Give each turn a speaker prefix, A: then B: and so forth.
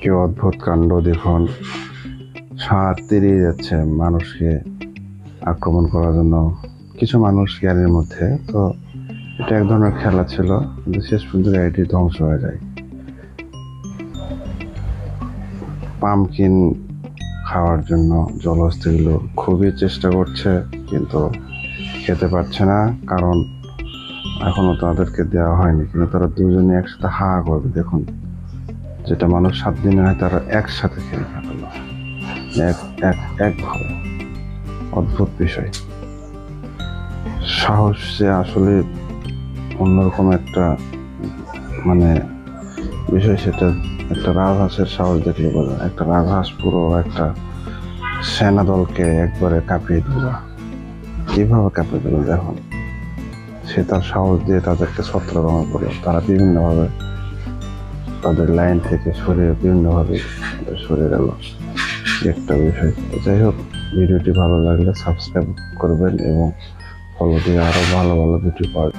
A: কি অদ্ভুত কাণ্ড দেখুন, ষাঁড় তেড়িয়ে যাচ্ছে মানুষকে আক্রমণ করার জন্য। কিছু মানুষ গাড়ির মধ্যে, তো এটা এক ধরনের খেলা ছিল, কিন্তু শেষ পর্যন্ত গাড়িটি ধ্বংস হয়ে যায়। পামকিন খাওয়ার জন্য জলহস্তিগুলো খুবই চেষ্টা করছে, কিন্তু খেতে পারছে না, কারণ এখনো তাদেরকে দেওয়া হয়নি। কিন্তু তারা দুজনে একসাথে হা করবে দেখুন, যেটা মানুষ 7 দিনে হয় তারা একসাথে খেলে ফেললো একভাবে। অদ্ভুত বিষয়, সাহস যে আসলে অন্যরকম একটা মানে বিষয়। সেটা একটা রাজহাঁসের সাহস দেখলে বোঝা। একটা রাজহাঁস পুরো একটা সেনা দলকে একবারে কাঁপিয়ে দিল। কিভাবে কাঁপিয়ে দিল দেখুন। সে তার সাহস দিয়ে তাদেরকে ছত্রভঙ্গ করলো। তারা বিভিন্নভাবে তাদের লাইন থেকে বিভিন্নভাবে সরে গেল। একটা বিষয়। যাই হোক, ভিডিওটি ভালো লাগলে সাবস্ক্রাইব করবেন এবং ফলো দিয়ে আরো ভালো ভালো ভিডিও পাওয়া